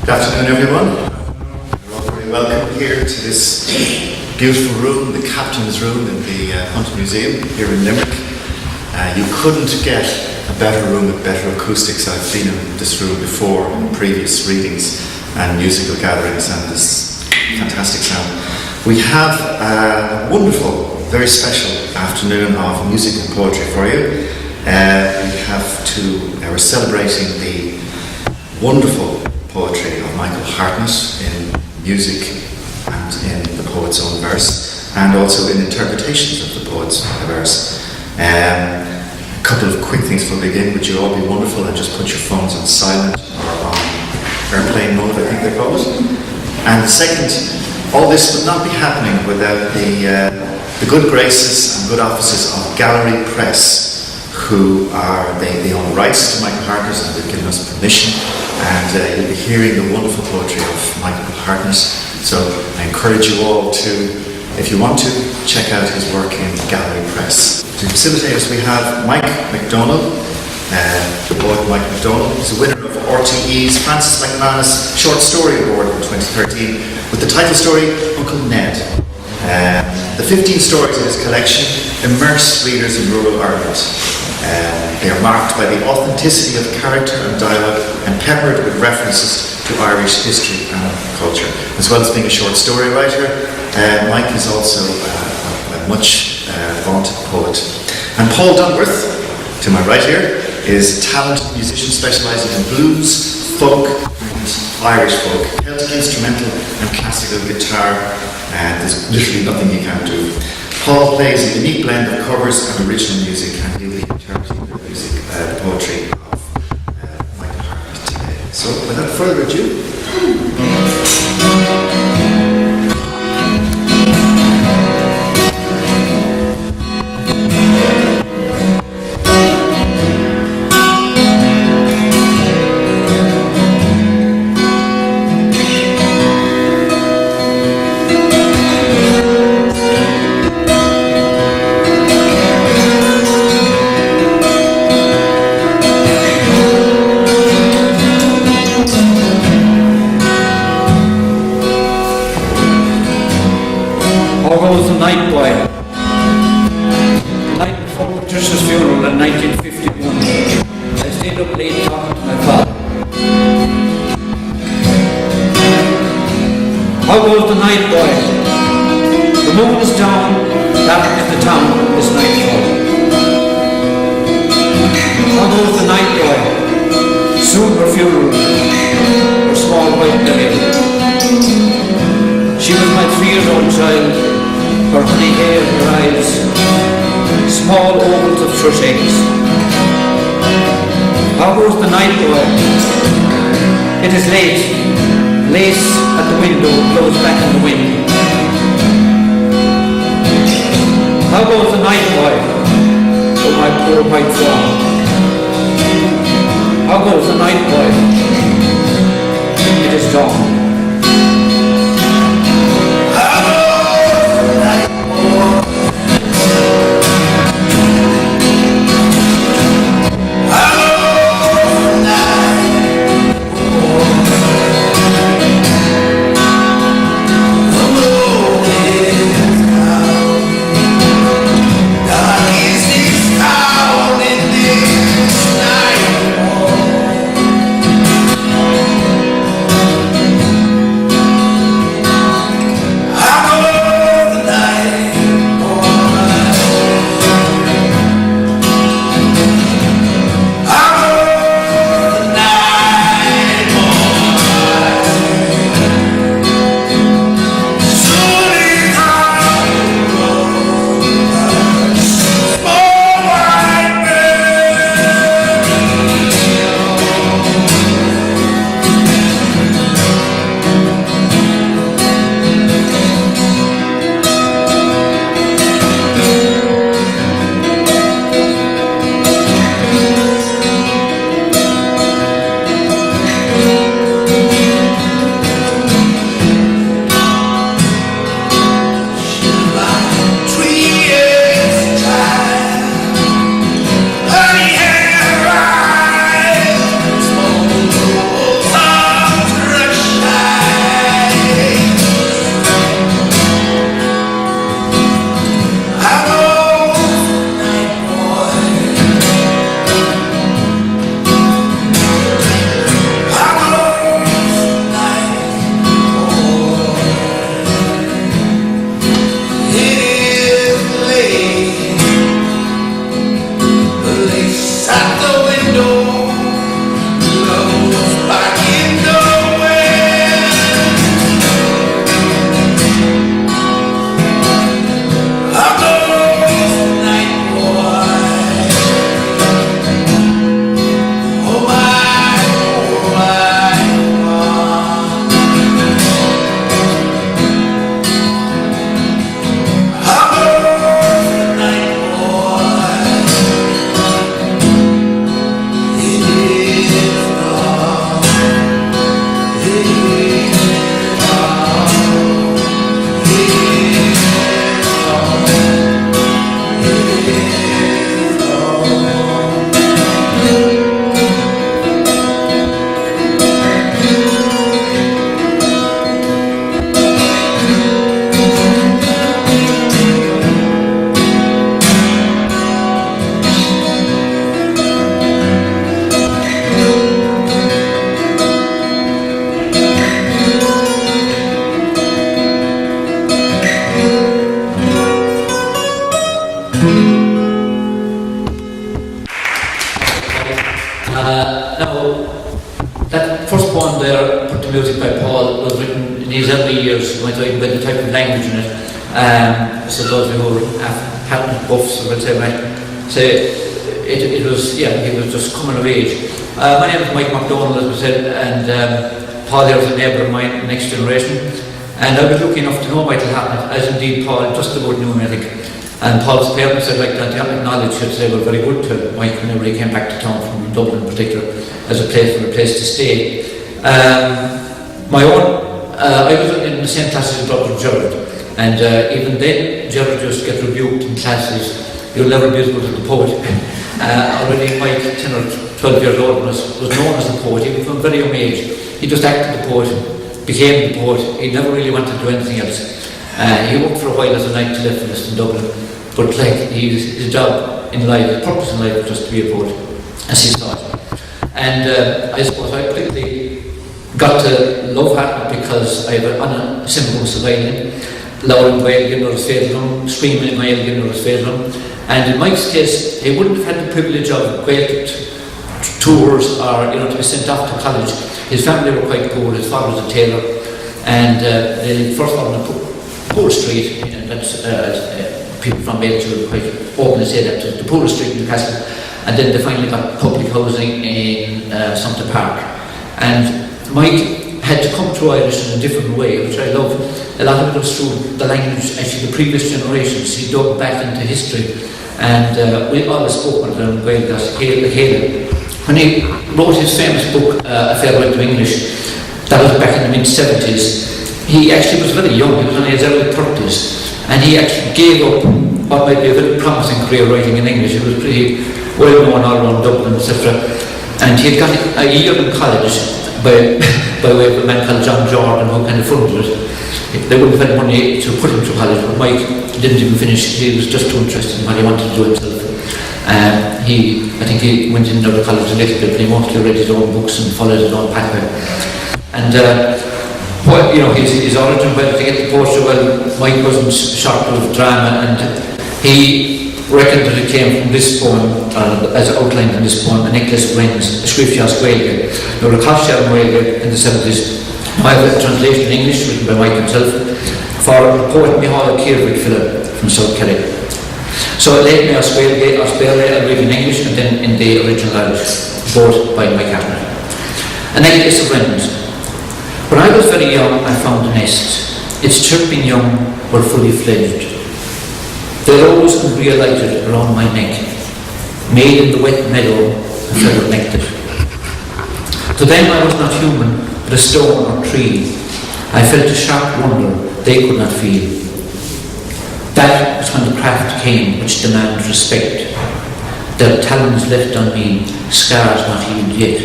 Good afternoon, everyone. You're all very welcome here to this beautiful room, the Captain's Room in the Hunt Museum here in Limerick. You couldn't get a better room with better acoustics. I've been in this room before in previous readings and musical gatherings, and this fantastic sound. We have a wonderful, very special afternoon of music and poetry for you. We're celebrating the wonderful poetry of Michael Hartnett in music and in the poet's own verse, and also in interpretations of the poet's verse. A couple of quick things before we begin. Would you all be wonderful and just put your phones on silent or on airplane mode, I think they call it. And the second, all this would not be happening without the good graces and good offices of Gallery Press, who they own rights to Michael Hartnett, and they've given us permission, and you'll be hearing the wonderful poetry of Michael Hartnett. So I encourage you all to, if you want to, check out his work in Gallery Press. To facilitate us, we have Mike MacDomhnaill, the poet Mike MacDomhnaill. He's a winner of RTE's Francis MacManus Short Story Award in 2013 with the title story Uncle Ned. The 15 stories in his collection immerse readers in rural Ireland. They are marked by the authenticity of character and dialogue and peppered with references to Irish history and culture. As well as being a short story writer, Mike is also a much vaunted poet. And Paul Dunworth, to my right here, is a talented musician specialising in blues, folk and Irish folk, Celtic instrumental and classical guitar, and there's literally nothing he can't do. Paul plays a unique blend of covers and original music, and he'll be interpreting the music, the poetry of Michael Hartnett today. So, without further ado, Paul was written in his early years, when I thought about the type of language in it. So those who were Hartnett buffs, I would say, so it was, he was just coming of age. My name is Mike MacDomhnaill, as we said, and Paul here is a neighbour of mine, next generation. And I was lucky enough to know Michael Hartnett, as indeed Paul just about knew him, I think. And Paul's parents, I'd like to acknowledge, should say, were very good to Mike whenever he came back to town from Dublin in particular, as a place to stay. My own, I was in the same class as Dr. Gerard, and even then, Gerard used to get rebuked in classes. You'll never be as good as the poet. Already Mike, 10 or 12 years old, was known as the poet, even from a very young age. He just acted the poet, became the poet. He never really wanted to do anything else. He worked for a while as a night telephonist in Dublin, but his job in life, his purpose in life was just to be a poet, as he saw it. And I suppose I particularly got to love Hartnett because I have on a simple violin, loud in my Elgin or his favourite, screaming in my Elgin or his favourite. And in Mike's case, he wouldn't have had the privilege of great tours or to be sent off to college. His family were quite poor. His father was a tailor, and they first of all on Poor Street, and that's people from Belgium would quite openly say that, the poorest street in Newcastle. And then they finally got public housing in Sumter Park. And Mike had to come to Irish in a different way, which I love. A lot of it was through the language, actually the previous generations. He dug back into history, and we always spoke with them well, when he wrote his famous book, A Farewell to English, that was back in the mid-70s, he actually was very young, he was only in his early 30s, and he actually gave up what might be a very promising career writing in English. It was pretty well known all around Dublin, etc. And he had got a year in college by way of a man called John Jordan, who kind of funded it. They wouldn't have had money to put him through college, but Mike didn't even finish. He was just too interested in what he wanted to do himself. I think he went in and out of college a little bit, but he mostly read his own books and followed his own pathway. And his origin, where to get the poster, well, Mike wasn't short of drama, and he reckoned that it came from this poem, as outlined in this poem, A Necklace of Rings, a Scriptures Gaeilge. Now, the Costa Gaeilge in the 70s. I have a translation in English written by Mike himself for the poet Micheál Keirhid from South Kerry. So Late Me Australia, I read in English and then in the original Irish, both by Mike Hartnett. A Necklace of Rings. When I was very young, I found a nest. Its chirping young were fully fledged. They rose and realighted around my neck, made in the wet meadow and feather nectar. To them I was not human, but a stone or tree. I felt a sharp wonder they could not feel. That was when the craft came which demands respect. Their talons left on me, scars not healed yet.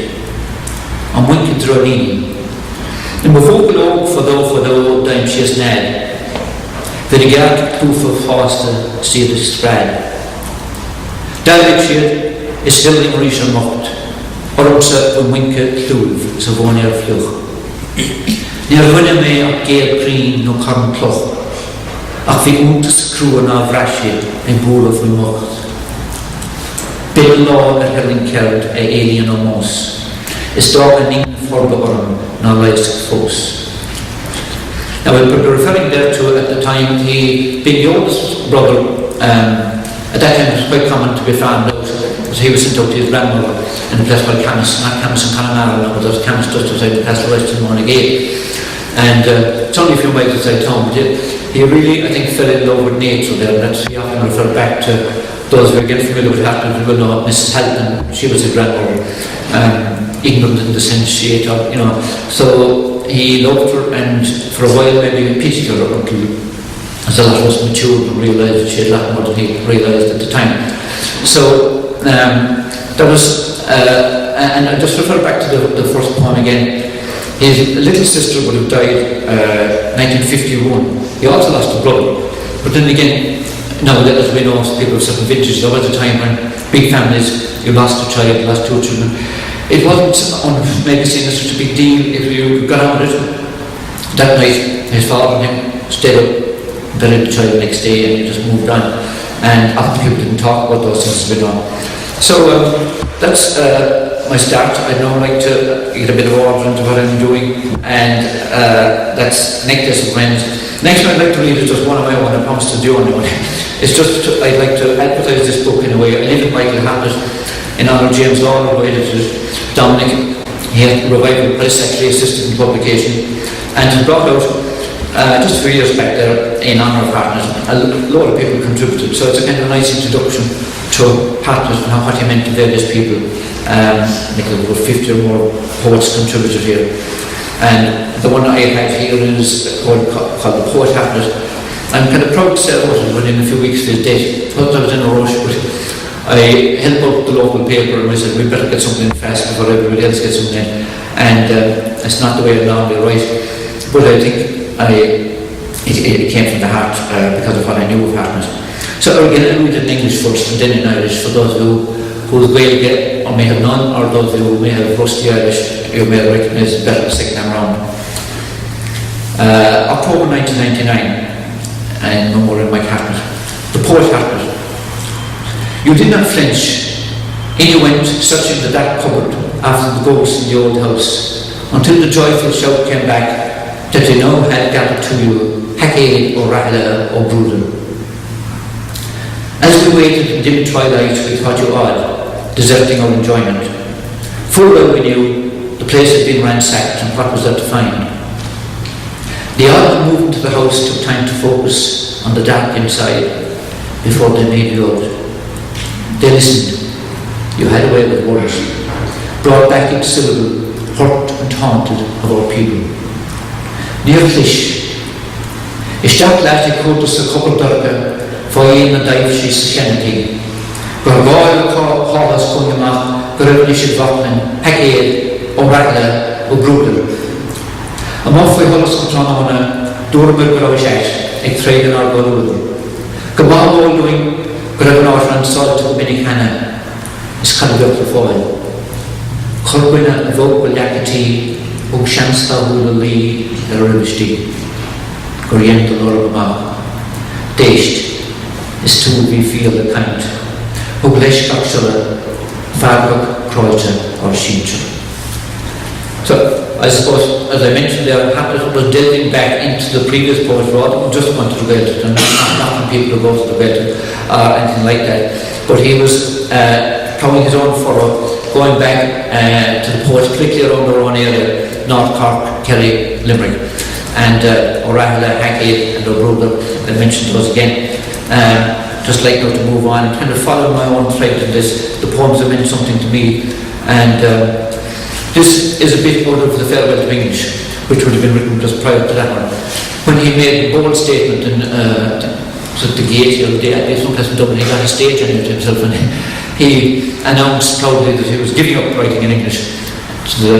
I'm winking through a knee. In my vocal oak for thou, daim she's ned. The regard proof of faster, see the strad. Dalwich is still in Marisha mocht. Ormsa van winke klúf, so vonir fluch. Near winne me op geir green no corn cloch. Ach vi screwen av rashi en boel of mocht. Bill law herling kerd alien o mos. Is dog an in forbeorn na leist fos. Now we're referring there to at the time he being the oldest brother. At that time it was quite common to be found out. He was sent out to his grandmother in a place called Camas, not Camas in Connemara, but there's Camas just outside the Castle West in Monaghan. And it's only a few miles outside town, but he really, I think, fell in love with nature there, and that's he often referred back to those who are getting familiar with Hartnett, who will know Mrs. Halton, she was his grandmother, ignorant in the sense she ate up, so he loved her, and for a while maybe pitied her until as a lot of us matured and realised that she had a lot more than he realised at the time. So there was, and I just refer back to the first poem again. His little sister would have died 1951. He also lost a brother. But then again, now as we know, people of certain vintages, there was a time when big families, you lost a child, you lost two children. It wasn't maybe seen as such a big deal if you got on with it. That night, his father and him stayed up, buried the child the next day, and he just moved on. And often people didn't talk about those things as we know. So that's my start. I'd now like to get a bit of order into what I'm doing, and that's Necklace of Friends. Next one I'd like to read is just one of my own. I promised to do on one. It's just, I'd like to advertise this book in a way. I live with Michael Hartnett in honour of James Lawler, who edited it. Dominic, he had Revival Press, actually assisted in publication, and he brought out just a few years back there in honour of Hartnett. A lot of people contributed, so it's a kind of nice introduction to Hartnett and what he meant to various people. I think there were 50 or more poets contributed here, and the one I have here is called The Poet Hartnett. I'm kind of proud to say I wrote it within a few weeks of his date. I thought I was in a rush, but I helped out the local paper and I said we better get something fast before everybody else gets something in, and it's not the way I normally write, but I think it came from the heart because of what I knew of Hartnett. So again, I'll read it in English first and then in Irish for those who will get or may have none, or those who may have rusty Irish, you may recognise it better the second time round. October 1999, and no more in Mike Hartnett. The Poet Hartnett. You did not flinch. In you went, searching the dark cupboard after the ghost in the old house, until the joyful shout came back that you know had gathered to you, Hackade or Rahla or Bruden. As we waited in dim twilight, we thought you odd, deserting our enjoyment. Full well we knew the place had been ransacked, and what was there to find? The odd moved into the house took time to focus on the dark inside before they made you out. They listened. You had a way with words, brought back each syllable, hurt and haunted of our people. Near Clish, is that last quartus a couple darker, for in the dive she's Kennedy. Gargoyle Hollis Kungamach, Gurnish Rutland, Hackade, O'Ragla, O'Brudel. A moffy Hollis Controna, Dormer Groshat, a trade in our Gorul. Gabal all doing, Gravenor and Salt to Minicana, is kind of up the foil. Corwina, Vocal Yakati, O'Shansta, Hula the Rivishti, Oriental Orma, Dashed, is to be feel the kind, Oglesh Kakshara, Farbuk, Kroita, or Shincha. So, I suppose, as I mentioned there, Hartnett was delving back into the previous poets rather than just going to the Gaelic, and not from people who go to the Gaelic or anything like that. But he was plowing his own furrow, going back to the poets, particularly around our own area, North Cork, Kerry, Limerick, and O'Rahla, Hackade, and O'Brudel. I mentioned those again. Just like now to move on and kind of follow my own thread in this. The poems have meant something to me, and this is a bit out of the Farewell to English, which would have been written just prior to that one. When he made a bold statement in the gate here, the someplace in Dublin, he got a stage on it himself, and he announced proudly that he was giving up writing in English, to the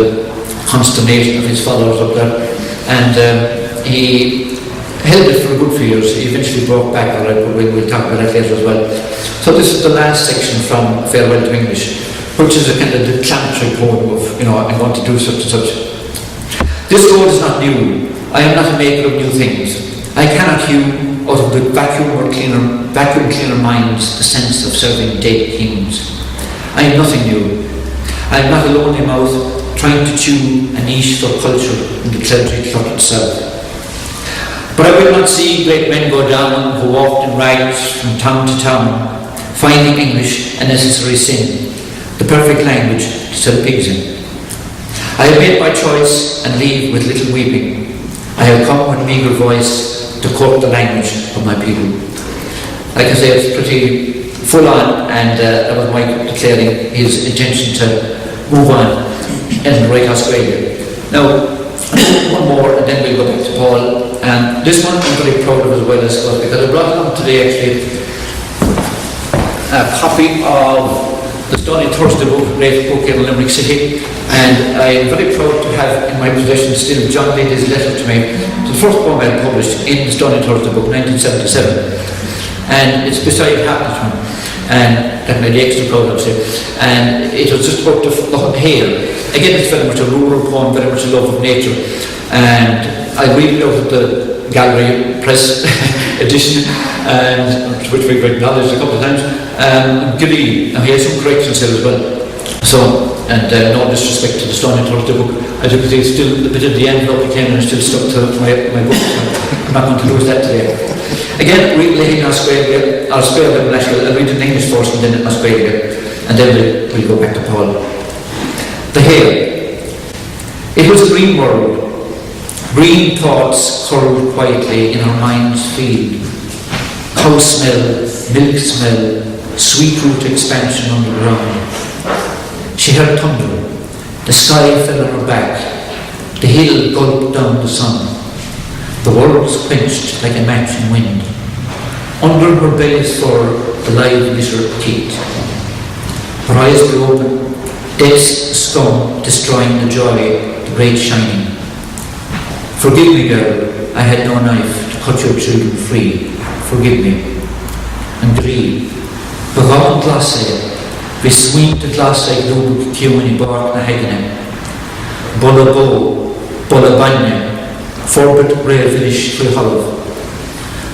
consternation of his followers up there, and he held it for a good few years. He eventually brought back, all right, but we'll talk about that later as well. So this is the last section from Farewell to English, which is a kind of declamatory poem of, I'm going to do such and such. This road is not new. I am not a maker of new things. I cannot hew out of the vacuum cleaner minds the sense of serving dead kings. I am nothing new. I am not a lonely mouth trying to chew a niche for culture in the clergy clot itself. But I will not see great men go down who walked in rags from town to town, finding English a necessary sin, the perfect language to sell pigs in. I have made my choice and leave with little weeping. I have come with meagre voice to quote the language of my people. Like I say, it's pretty full on, and that was Mike declaring his intention to move on and write Australia. Now, one more and then we'll go back to Paul. And this one I'm very proud of as well, I suppose, because I brought along today actually a copy of the Stony Thursday book, great book in Limerick City, and I'm very proud to have in my possession still John Lady's letter to me, the first poem I published in the Stony Thursday book, 1977, and it's beside Hartnett's one, and that made me extra proud of it. And it was just about the hail. Again, it's very much a rural poem, very much a love of nature, and I read it out of the Gallery Press edition, and which we've acknowledged a couple of times. Giddy, and he has some corrections here as well. So and no disrespect to the Stony Thursday book, I took it still a bit of the envelope came and still stuck to my book. I'm not going to lose that today. Again, reading Australia, National, I'll read it in English first and then in Australia, and then we'll go back to Paul. The Hail. It was a green world. Green thoughts curled quietly in our mind's field. Cow smell, milk smell, sweet root expansion underground. She heard thunder. The sky fell on her back. The hill gulped down the sun. The world was quenched like a match in wind. Under her belly's fur, the live litter teeth. Her eyes were open, death's scum destroying the joy, the great shining. Forgive me, girl, I had no knife to cut your children free. Forgive me. And grieve. Bevan glasse, vi swinte glasse globuk kiuni bark na hegene. Bolla bo, bolla banya, forbid revilish fri halv.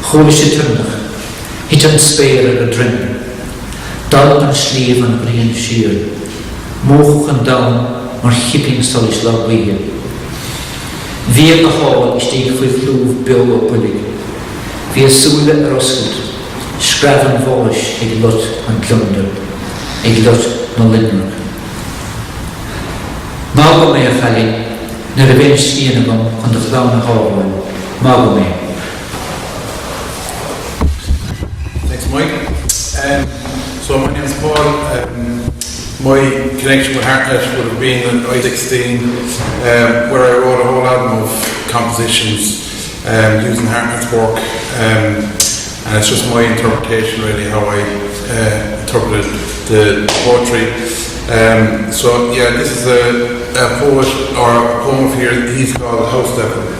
Holish eternach, hitan speir a drin. Dal an sleeve an green sheer. Moch and down, mar hipping solish lag wehe. Via the hall is the flúv bio up willig. Via sula roskut. Scraven volish ag lut an clunder, ag lut no Limerick. Mága mé a chali, na a bhéin stíanagam an the clown a hábhain. Mága mé. Thanks, Mike. So my name is Paul. My connection with Hartnett would have been at I-16, where I wrote a whole album of compositions using Hartnett's work. And it's just my interpretation, really, how I interpreted the poetry. So yeah, this is a poet or a poem here. He's called House Devil.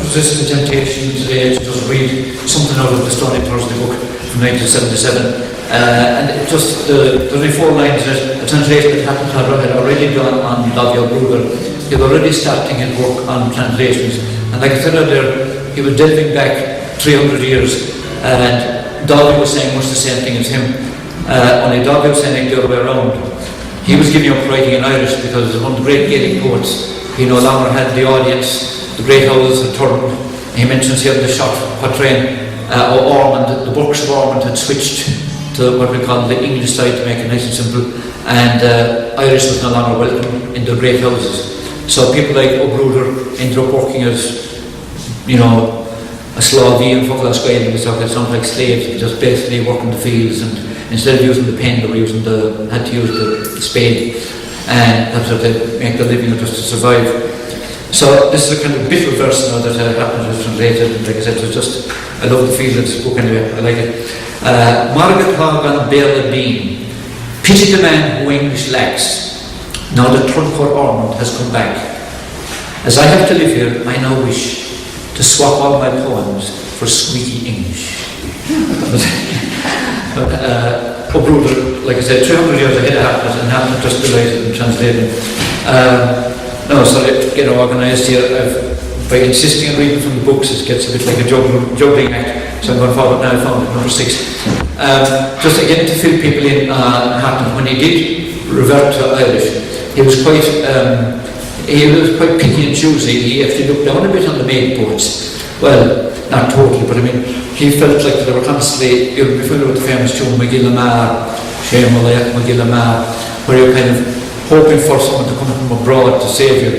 Resisting the temptation today to just read something out of the Stony Thursday book from 1977. And it just, the only 4 lines in it, a translation that Hatton had already done on Davio Bruder. He was already starting his work on translations. And like I said earlier, he was delving back 300 years. And Davio was saying much the same thing as him. Only Davio was saying it the other way around. He was giving up writing in Irish because one of the great Gaelic poets, he no longer had the audience. The great houses had turned. He mentions here the shot quatrain Ormond, the Burks of Ormond had switched to what we call the English side to make it nice and simple, and Irish was no longer welcome in the great houses. So people like O'Bruder ended up working as, you know, a Slavey and Fucklas Gaelic, it sounds like slaves, just basically working the fields, and instead of using the pen they were had to use the spade, and that's how they make their living just to survive. So this is a kind of bitter verse now that happened to be translated, and like I said, it's just, I love the feel of this book anyway, I like it. Margaret Hagan Bela Bean, pity the man who English lacks, now that Truncore Ormond has come back. As I have to live here, I now wish to swap all my poems for squeaky English. O'Bruder, like I said, 300 years ahead of Hatton, and Hatton just delighted in translating. No, so to get organised here, by insisting on reading from the books, it gets a bit like a juggling act, so I'm going forward now. I found it number 6. Just again to fill people in, Hatton, when he did revert to Irish, he was quite picky and choosy. He actually looked down a bit on the maid poets. Well, not totally, but I mean, he felt like they were constantly, you'll be familiar with the famous tune, McGillamar, Shame McGillamar, where you're kind of hoping for someone to come from abroad to save you.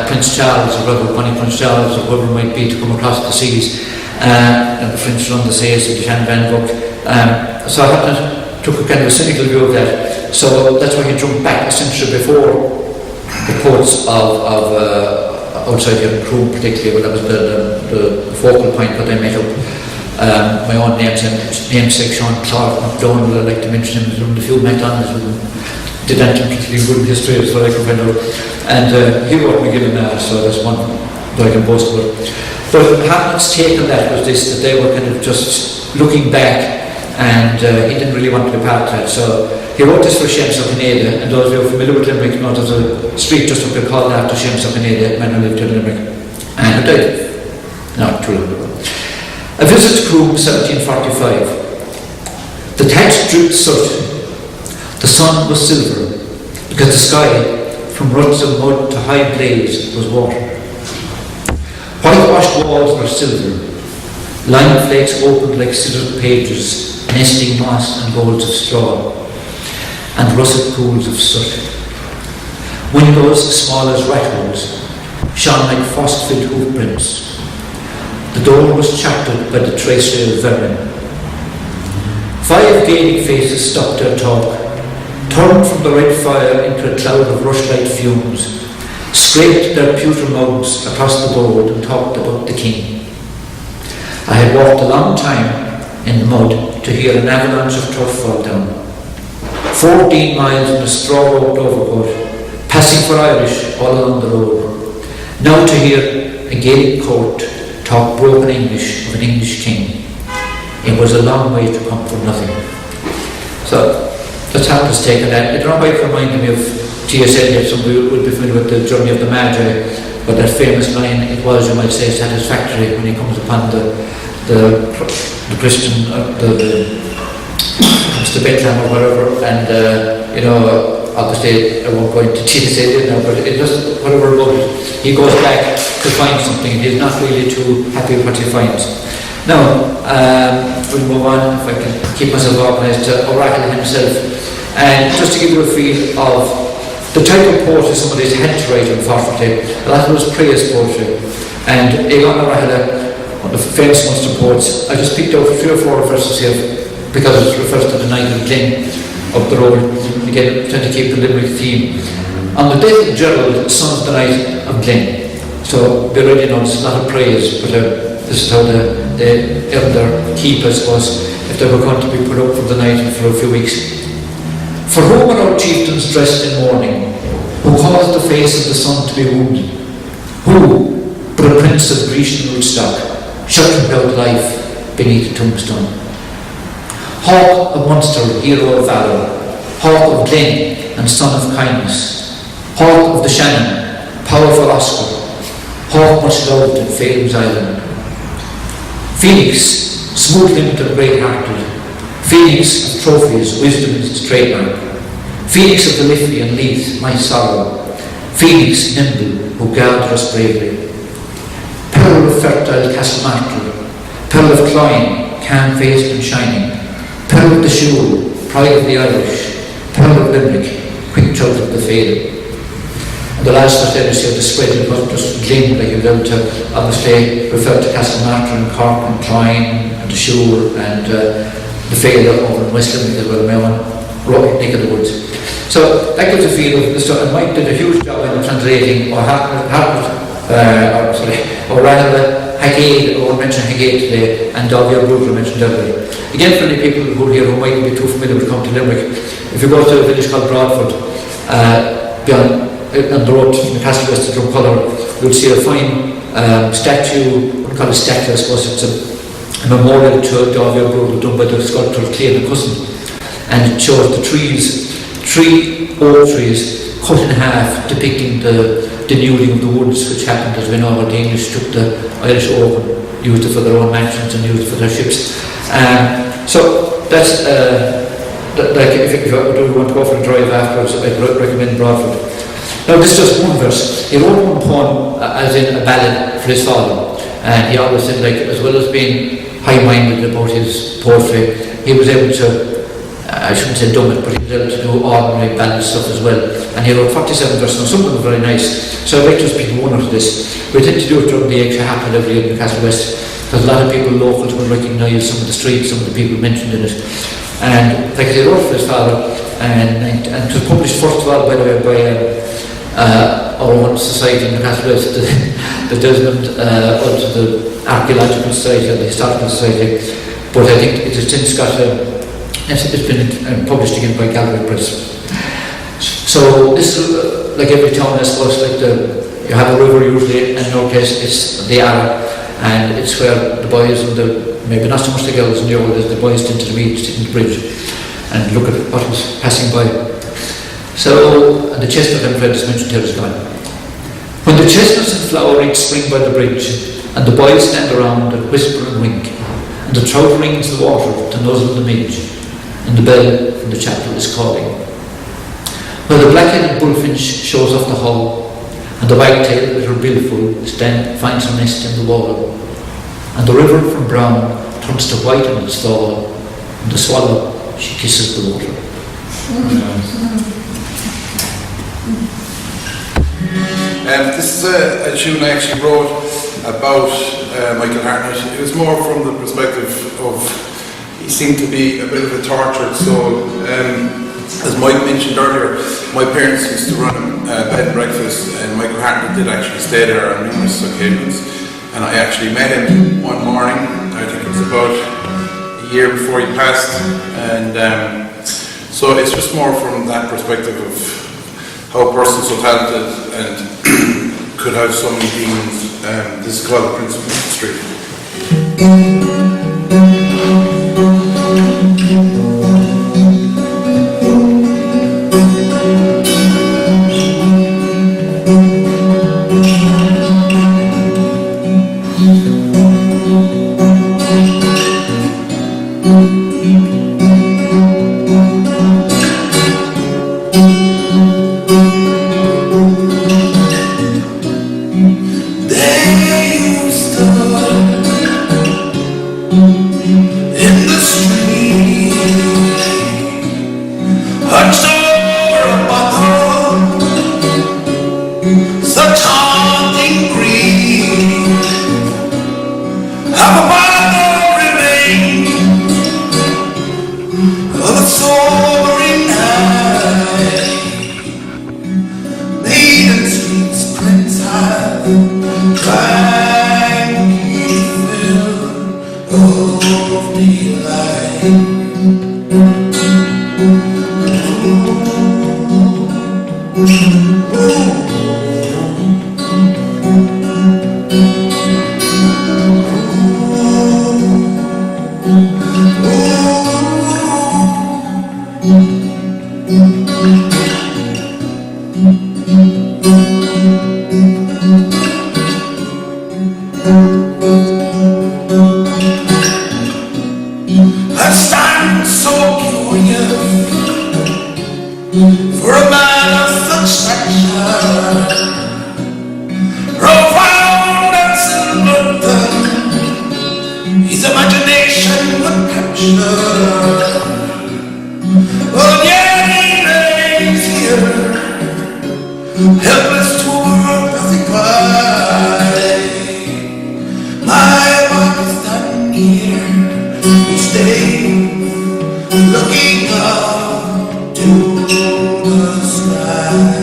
Prince Charles, or rather Bonnie Prince Charles, or whoever it might be, to come across the seas. And the French run the seas, the Jean Van Gogh. So Hatton took a kind of a cynical view of that. So that's why he jumped back a century before the poets of outside here in Croom, particularly, well, that was the focal point where they met up. My own namesake Sean Clark MacDomhnaill, I'd like to mention him, as the few MacDonalds with him. Did that particularly good history as well, I can find out. And he wrote McGillen, so that's one that I can boast about. But Hartnett's take on that was this, that they were kind of just looking back, and he didn't really want to be part of that. So he wrote this for Seamus of Pineda, and those of you who are familiar with Limerick know there's a street just up there called after Seamus of Pineda, man who lived in Limerick. And who died not too long ago. A visit to Croom, 1745. The thatch dripped soot. The sun was silver, because the sky, from ruts of mud to high blaze, was water. Whitewashed walls were silver, lime flakes opened like scissors pages, nesting moss and golds of straw, and russet pools of soot. Windows, small as rat holes, shone like frost-filled hoofprints. The door was charted by the tracery of vermin. 5 Gaelic faces stopped their talk, turned from the red fire into a cloud of rushlight fumes, scraped their pewter mugs across the board and talked about the king. I had walked a long time in the mud to hear an avalanche of turf fall down. 14 miles in a straw-roped overcoat, passing for Irish all along the road. Now to hear a Gaelic court talk broken English of an English king. It was a long way to come from nothing. So, that's Hatton's take on that. It might remind me of T.S. Eliot. Somebody would be familiar with the Journey of the Magi, but that famous line, it was, you might say, satisfactory when he comes upon the Christian, comes to Bethlehem or whatever, and obviously I won't go into detail now, but it just, whatever about it, he goes back to find something. He's not really too happy with what he finds. Now, we'll move on, if I can keep myself organised, to Oracle himself. And just to give you a feel of the type of poetry somebody had to write, unfortunately, a lot of it was praise poetry. And Egon O'Rahilly, one of the famous monster poets, I just picked out 3 or 4 verses here because it refers to the night of Glen up the road. Again, trying to keep the Limerick theme. On the death of Gerald, son of the night of Glen. So they already know it's a lot of praise, but this is how they earned their keep, I suppose, if they were going to be put up for the night and for a few weeks. For whom are our chieftains dressed in mourning, who caused the face of the sun to be wounded? Who, but a prince of Grecian root stock, shut out life beneath a tombstone? Hawk of Munster, hero of valour, Hawk of Glen and son of kindness, Hawk of the Shannon, powerful Oscar, Hawk much loved in Phelim's island. Phoenix, smooth-limbed and great-hearted, Phoenix of trophies, wisdom is its trademark, Phoenix of the Liffey and Leith, my sorrow, Phoenix nimble, who guard us bravely. Pearl of fertile Castlemartle, Pearl of Cloyne, calm-faced and shining, Pearl of the Shule, pride of the Irish, Pearl of Limerick, quick trout of the Fale. And the last verse there you see the spread, it wasn't just Glen, like you were able to obviously refer to Castlemartle and Cork and Cloyne and the Shule and the Fale over in West Limerick as well, my own right neck of the woods. So that gives a feel of the stuff, and Mike did a huge job in translating O'Rahilly, Hagade, or mentioned Hagade today, and Davia Brutal mentioned earlier. Again, for any people who are here who might be too familiar with County Limerick, if you go to a village called Broadford, beyond on the road from the Castle West to Drumcolor, you'll see a fine statue, we call it a statue, I suppose it's a memorial to Davia Brutal done by the sculptor Clay the Cousin, and it shows the trees, 3 oak trees cut in half, depicting the denuding of the woods, which happened, as we know, when the English took the Irish oak and used it for their own mansions and used it for their ships. So that's like if you want to go for a drive afterwards, I'd recommend Broadford. Now this is just one verse. He wrote one poem as in a ballad for his father, and he always said, like, as well as being high-minded about his poetry, he was able to, I shouldn't say dumb it, but he was able to do ordinary ballad stuff as well. And he wrote 47 verses, and some of them were very nice. So I'd like to speak one of this. We tend to do it during the extra happen every year in Castle West, because a lot of people locals will recognise some of the streets, some of the people mentioned in it. And like I said, he wrote for his father, and it was published first of all, by the way, by our own society in the Castle West, the Desmond, also the Archaeological Society and the Historical Society. But I think it has since got it's been published again by Galway Press. So this is like every town, I suppose, like you have a river usually, and in our case it's the Ara, and it's where the boys and maybe not so much the girls in the old days, the boys tend to meet in the bridge and look at what was passing by. So, and the chestnut, I'm afraid, as mentioned here, is gone. When the chestnuts in flower each spring by the bridge, and the boys stand around and whisper and wink, and the trout rings the water to nuzzle the midge, and the bell from the chapel is calling. Where the black-headed bullfinch shows off the hull, and the white-tailed little billful finds her nest in the wall, and the river from brown turns to white in its fall, and the swallow, she kisses the water. This is a tune I actually wrote about Michael Hartnett. It was more from the perspective of he seemed to be a bit of a tortured soul. As Mike mentioned earlier, my parents used to run a bed and breakfast, and Michael Hartnett did actually stay there on numerous occasions. And I actually met him one morning, I think it was about a year before he passed, and so it's just more from that perspective of how a person so talented and could have so many demons. This is called The Prince of Street. I stand so curious for a man of such stature, profound and simple, his imagination would capture. Oh, yet he lays here, helpless to a world as he cries. My heart is standing here, each day, looking up to the sky.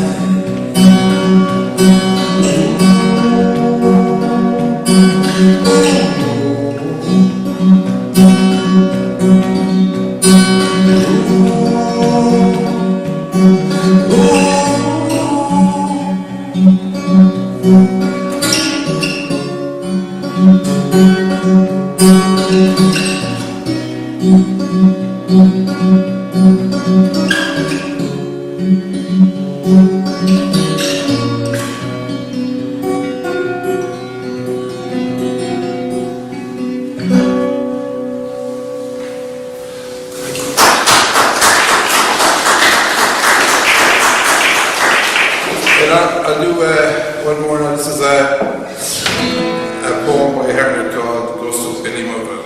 I'll do one more now. This is a poem by Hartnett called Ghost of Billy Mulville.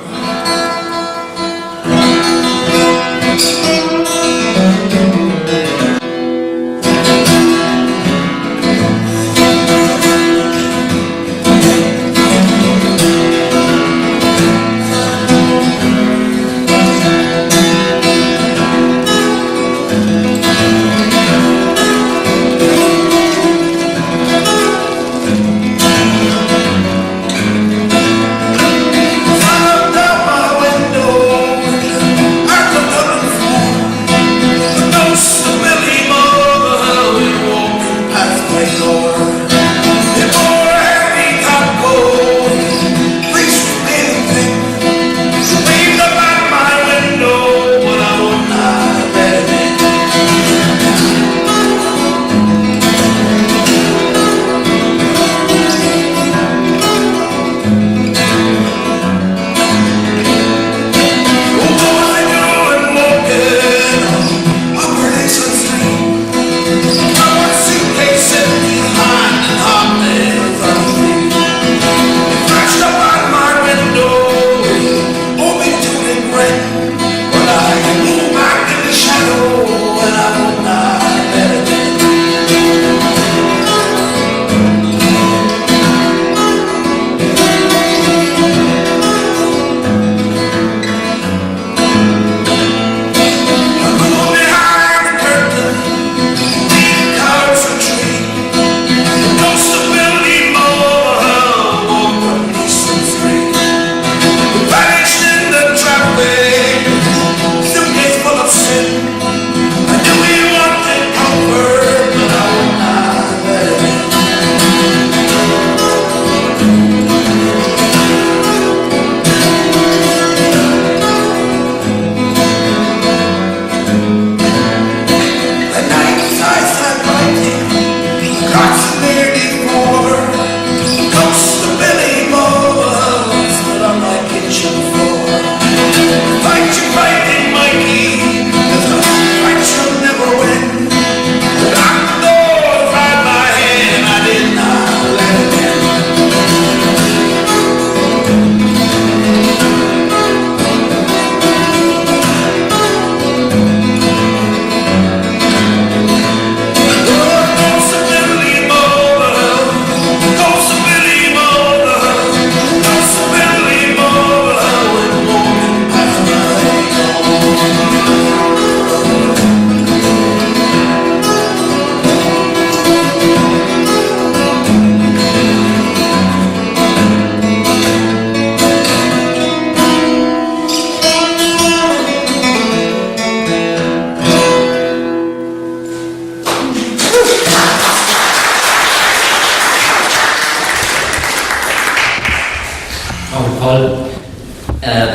Paul.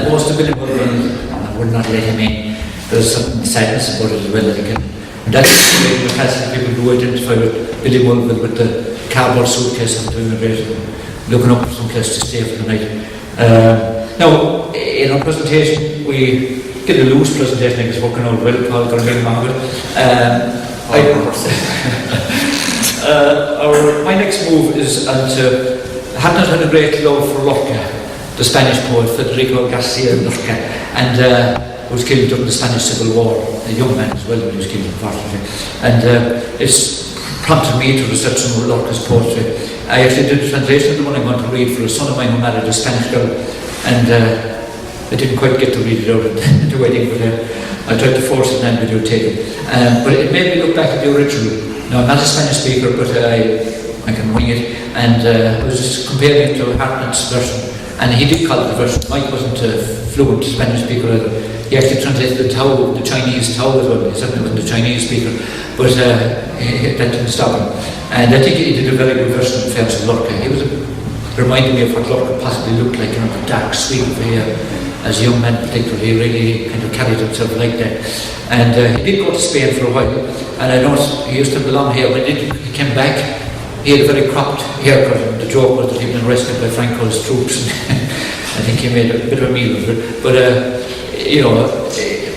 Most of Billy Mulligan, I would not let him in. There's some sadness about it as well, I think. And that's the classic people who identify with Billy Mulligan with the cardboard suitcase and doing a bit, looking up for some place to stay for the night. Now, in our presentation, we get a loose presentation, I think it's working out well. Paul got a bit of it. My next move is onto Hartnett had a great love for Lorca, the Spanish poet Federico Garcia Lorca, and was killed during the Spanish Civil War, a young man as well when he was killed, unfortunately. And it's prompted me to research some of Lorca's poetry. I actually did a translation of the one I'm going to read for a son of mine who married a Spanish girl, and I didn't quite get to read it out at the wedding, but I tried to force it and videotape it. But it made me look back at the original. Now, I'm not a Spanish speaker, but I can wing it, and I was just comparing it to Hartnett's version. And he did call it the version. Mike wasn't a fluent Spanish speaker either. He actually translated the Tao, the Chinese Tao as well. He certainly wasn't a Chinese speaker, but that didn't stop him. And I think he did a very good version of Felix Lorca. He was reminded me of what Lorca possibly looked like, you know, the dark sweep of hair. As a young man particularly, he really kind of carried himself like that. And he did go to Spain for a while, and I noticed he used to have the long hair. When he came back, he had a very cropped haircut, and the joke was that he'd been arrested by Franco's troops. I think he made a bit of a meal of it. But, you know,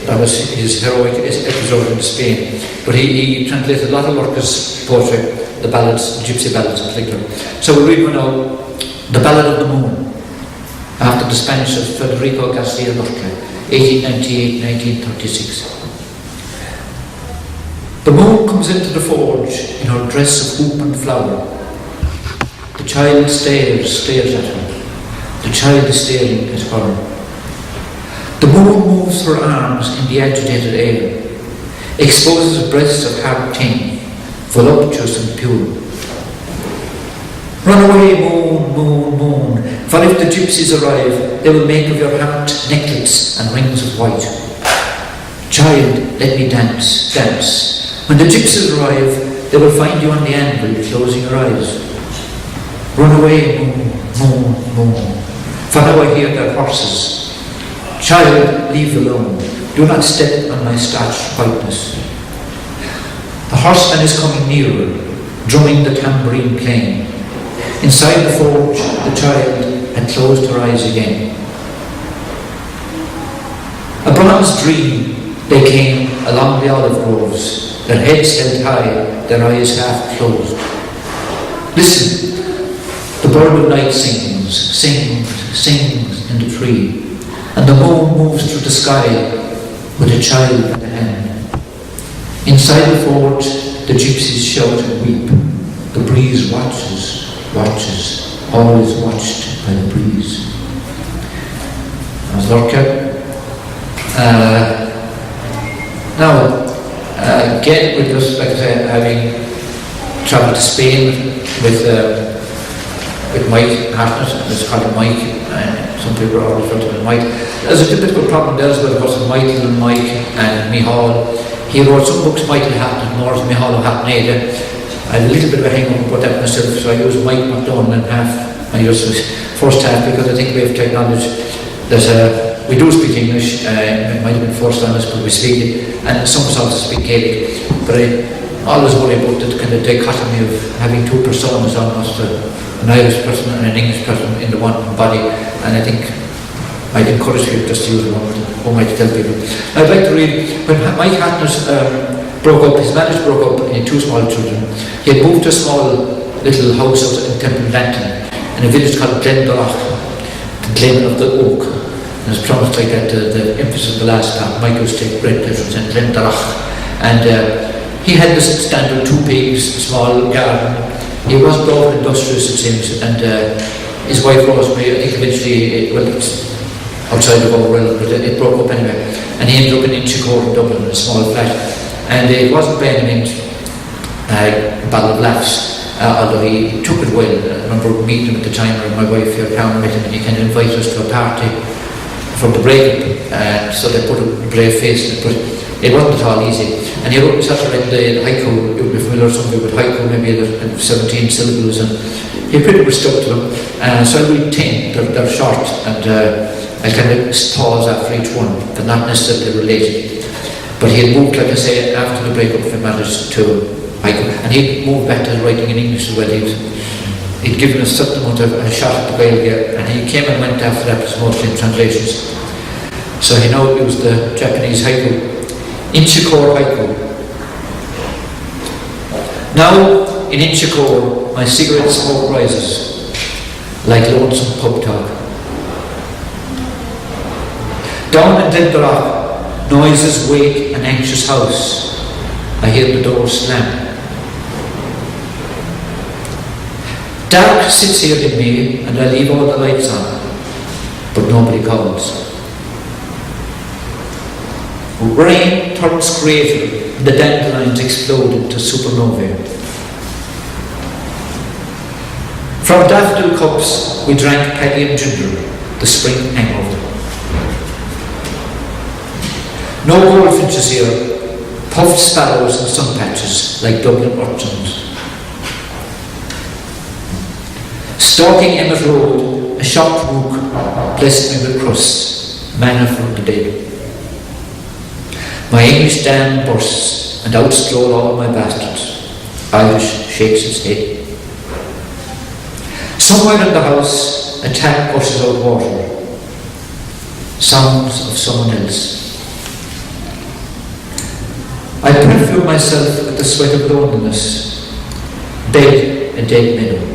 that was his heroic episode in Spain. But he translated a lot of Lorca's poetry, the ballads, the gypsy ballads in particular. So we'll read one now, The Ballad of the Moon, after the Spanish of Federico Garcia Lorca, 1898-1936. The moon comes into the forge in her dress of hoop and flower. The child stares at her. The child is staring at her. The moon moves her arms in the agitated air, exposes breasts of hard tin, voluptuous and pure. Run away, moon, moon, moon, for if the gypsies arrive, they will make of your heart necklaces and rings of white. Child, let me dance, dance. When the gypsies arrive, they will find you on the anvil, closing your eyes. Run away, moon, moon, moon, for now I hear their horses. Child, leave alone. Do not step on my starched whiteness. The horseman is coming nearer, drumming the tambourine plain. Inside the forge, the child had closed her eyes again. A bronze dream, they came along the olive groves, their heads held high, their eyes half closed. Listen, the bird of night sings, sings, sings in the tree, and the moon moves through the sky with a child in the hand. Inside the forge, the gypsies shout and weep. The breeze watches, watches, all is watched by the breeze. That was Lorca. Now, again, with us, like I said, having travelled to Spain with Mike Hartnett, it's called Mike, and some people are always referred to him as Mike. There's a typical problem there as well, of course, with Michael and Mike and Micheál. He wrote some books, Michael Hartnett, more than Micheál Hartnett. I had a little bit of a hang-up about that myself, so I used Mike MacDomhnaill in half. I used his first half because I think we have to acknowledge that we do speak English. It might have been forced on us, but we speak it, and some of us also speak Gaelic. But I always worry about the kind of dichotomy of having two personas, almost an Irish person and an English person in the one body. And I think I'd encourage people just to use one, or might tell people. I'd like to read, when Mike Hartnett broke up, his marriage broke up, and he had two small children. He had moved to a small little house out in Temple Lanton, in a village called Glendalough, the Glen of the Oak. And it's pronounced like that, the emphasis of the last part. Michael's take great pleasure in Glendalough. And he had this standard 2 pigs, small garden. He wasn't all industrious, it seems, and his wife Rosemary, I think eventually, it's outside of Overwell, but it broke up anyway. And he ended up in Inchicore in Dublin, in a small flat. And it wasn't by any means a battle of laughs, although he took it well. I remember meeting him at the time, and my wife here, Karen, met him, and he kind of invited us to a party from the break-up, so they put a brave face in it. But It wasn't at all easy. And he wrote himself in the haiku. You'll be familiar with something with haiku, maybe the 17 syllables, and he pretty much stuck to them. So I read 10, they're short, and I kind of pause after each one. They're not necessarily related. But he had moved, like I say, after the breakup of marriage to Michael, and he'd moved back to writing in English as well. He'd given a certain amount of a shot at the Gaelic, and he came and went after that, was mostly in translations. So he now used the Japanese haiku. Inchikor haiku. Now, in Inchikor, my cigarette smoke rises, like lonesome pub talk. Down in Dendrock, noises wake an anxious house. I hear the door slam. Dark sits here in me, and I leave all the lights on, but nobody calls. Rain turns greater, and the dandelions explode into supernovae. From daffodil cups, we drank paddy and ginger, the spring hangover. No goldfinches here, puffed sparrows and sun patches like Dublin urchins. Stalking Emmet Road, a shocked rook blessed me with crust, manna from the dead. My English dam bursts, and out stroll all my bastards. Irish shakes its head. Somewhere in the house, a tap gushes out water. Sounds of someone else. I perfume myself with the sweat of loneliness. Bed a dead meadow.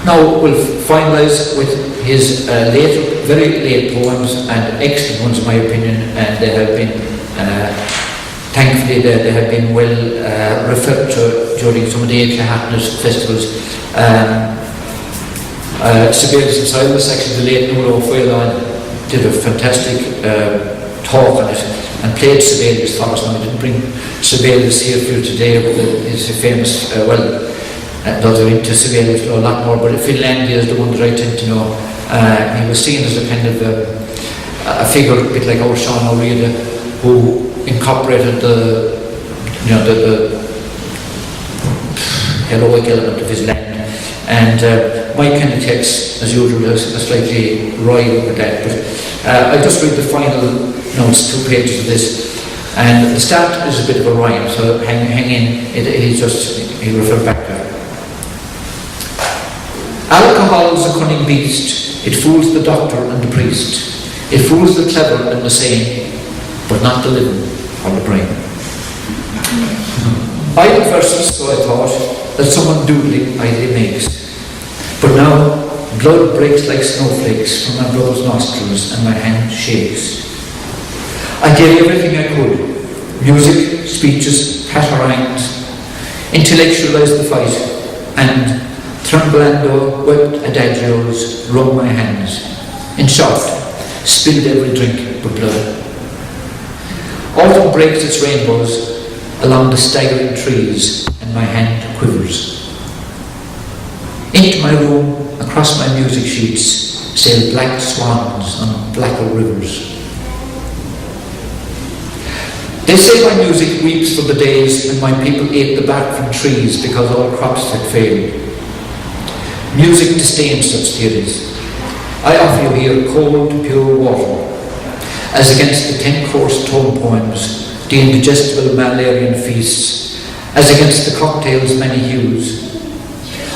Now we'll finalise with his later, very late poems, and excellent ones in my opinion, and they have been, thankfully they have been well referred to during some of the Michael Hartnett festivals. Sibelius and Silas, actually the late Nuala O'Faolain, did a fantastic talk on it and played Sibelius for us. Now I didn't bring Sibelius here for you today, but it's a famous, those are into Sibelius a lot more, but Finlandia is the one that I tend to know. He was seen as a kind of a figure, a bit like our Sean O'Reilly, who incorporated the heroic element of his land. And Mike kind of takes, as usual, a slightly royal over that. But I'll just read the final notes, 2 pages of this. And the start is a bit of a rhyme, so hang in. He referred back to it. Alcohol's a cunning beast. It fools the doctor and the priest. It fools the clever and the sane, but not the living or the brain. Idle verses, so I thought, that someone doodling idly makes. But now, blood breaks like snowflakes from my brother's nostrils and my hand shakes. I gave everything I could. Music, speeches, patterines, intellectualized the fight, and tremblando, wept adagios, wrung my hands. In short, spilled every drink but blood. Autumn breaks its rainbows along the staggering trees, and my hand quivers. Into my room, across my music sheets, sail black swans on blacker rivers. They say my music weeps for the days when my people ate the bark from trees because all crops had failed. Music disdains such theories. I offer you here cold, pure water, as against the 10-course tone poems, the indigestible Malarian feasts, as against the cocktails many hues.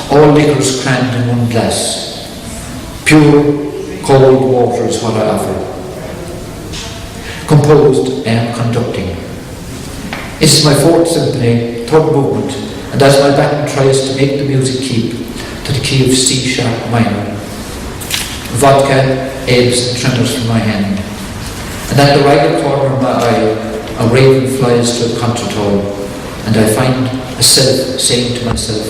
All liquors crammed in one glass. Pure, cold water is what I offer. Composed and conducting. It's my 4th symphony, 3rd movement, and as my baton tries to make the music keep to the key of C sharp minor, vodka ebbs and tremors from my hand, and at the right corner of my eye, a raven flies to a concert hall, and I find a self saying to myself,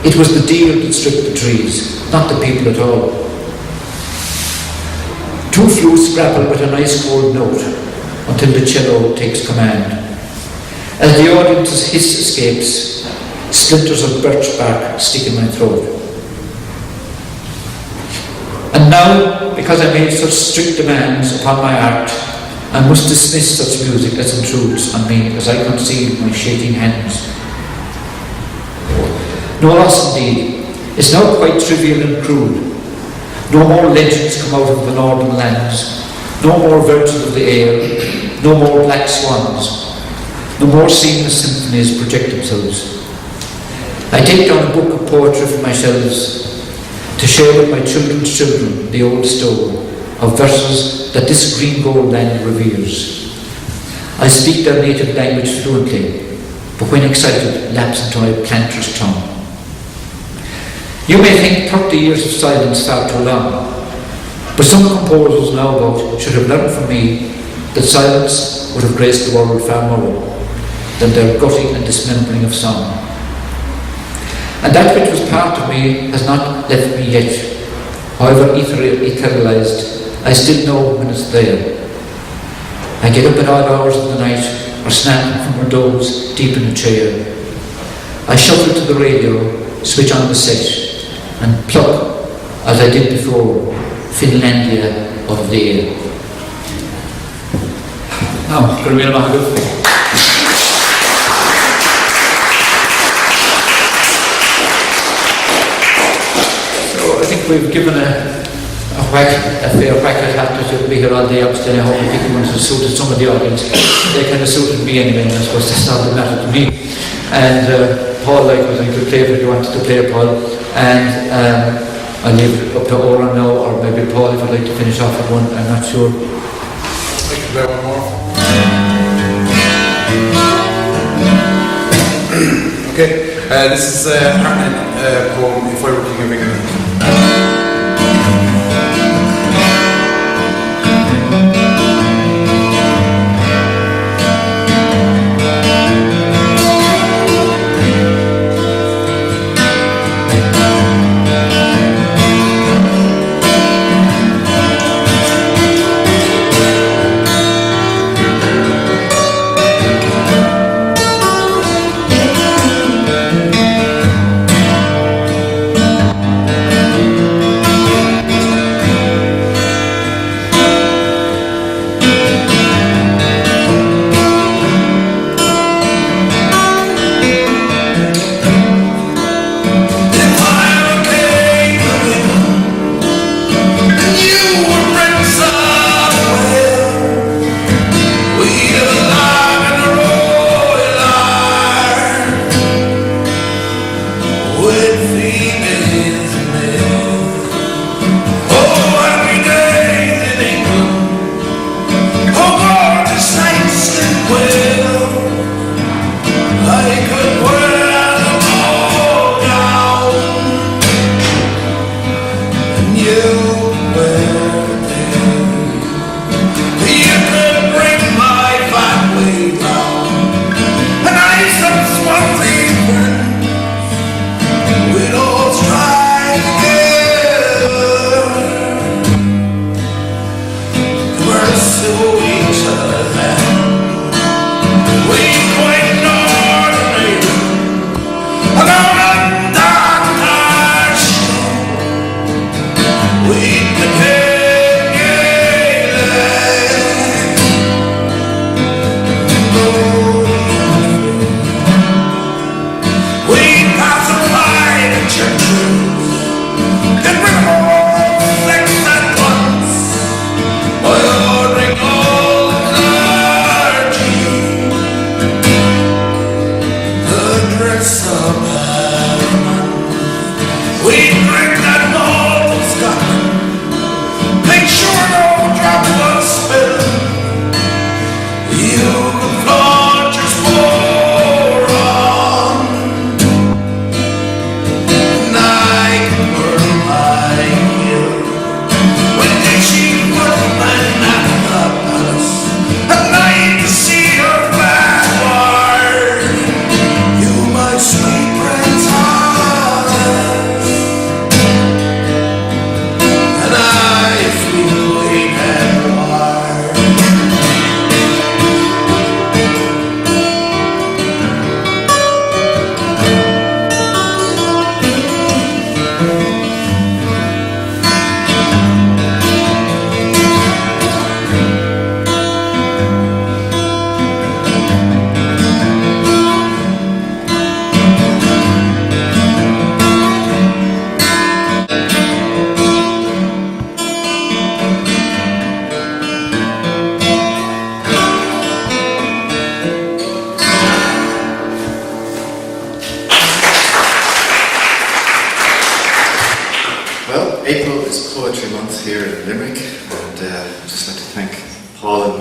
it was the deer that stripped the trees, not the people at all. 2 flutes grapple with a nice cold note until the cello takes command. As the audience's hiss escapes, splinters of birch bark stick in my throat. And now, because I made such strict demands upon my art, I must dismiss such music as intrudes on me as I conceal my shaking hands. No loss indeed. It's now quite trivial and crude. No more legends come out of the northern lands. No more virgins of the air. No more black swans. No more seamless symphonies project themselves. I take down a book of poetry from my shelves to share with my children's children the old store of verses that this green gold land reveres. I speak their native language fluently, but when excited, lapse into my planter's tongue. You may think 30 years of silence far too long, but some composers now about should have learned from me that silence would have graced the world far more than their gutting and dismembering of song. And that which was part of me has not left me yet. However etherealized, I still know when it's there. I get up at odd hours of the night, or snap from a doze deep in a chair. I shuffle to the radio, switch on the set, and pluck, as I did before, Finlandia out of the air. Now, going to be a lot of good thing. I think we've given a fair whack at Hartnett. You'll be here all day upstairs. I hope you think it would have suited some of the audience. They kind of suited me anyway, and I suppose that's not the matter to me. And Paul, likewise, I could play if you wanted to play, Paul. And I'll leave it up to Oran now, or maybe Paul if you'd like to finish off with one. I'm not sure. I can play one more. Okay, this is Hartnett poem, If I Were King of England.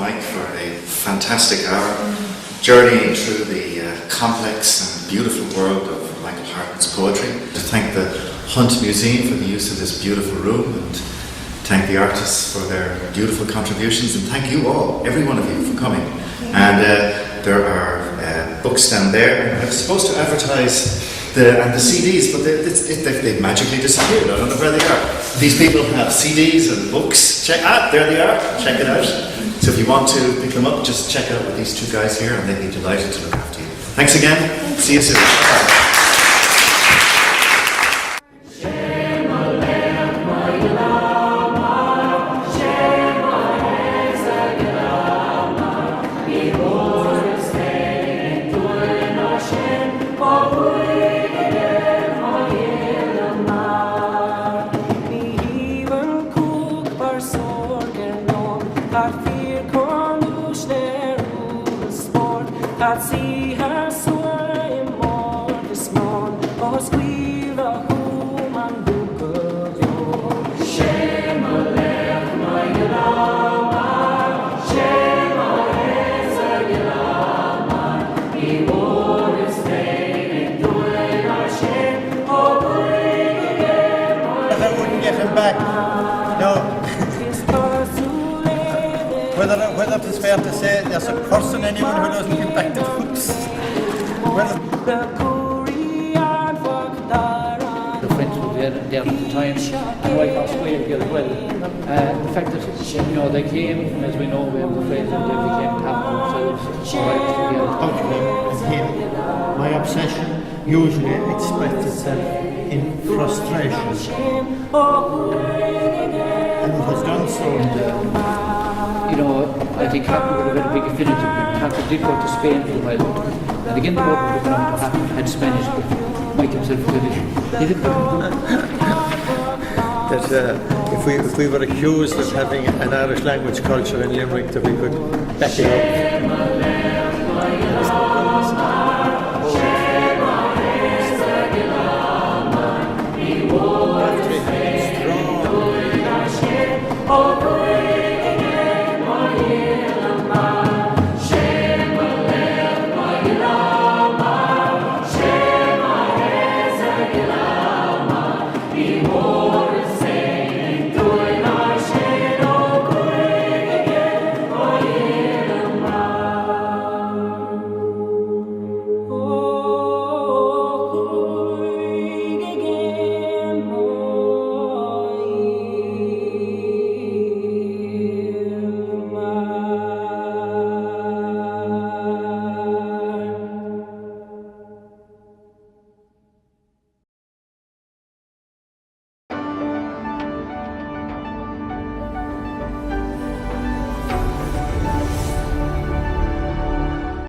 Mike for a fantastic hour, journeying through the complex and beautiful world of Michael Hartnett's poetry. To thank the Hunt Museum for the use of this beautiful room, and thank the artists for their beautiful contributions, and thank you all, every one of you, for coming. And there are books down there. I was supposed to advertise the CDs, but they've magically disappeared. I don't know where they are. These people have CDs and books. There they are. Check it out. So if you want to pick them up, just check out with these two guys here, and they'd be delighted to look after you. Thanks again. See you soon. Bye. Whether it's fair to say there's a curse on anyone who doesn't get back the books. The friends were there at the time, and right across the way here as well. The fact that they came, as we know, we have the friends, and they became happy themselves. My obsession usually expresses itself in frustration, and it has done so. I think Hartnett would have had a big affinity. Hartnett did go to Spain for a while. And again, the boat would have been on to Hartnett had Spanish, but Mike himself did it. He did That if we were accused of having an Irish language culture in Limerick, that we could back it up.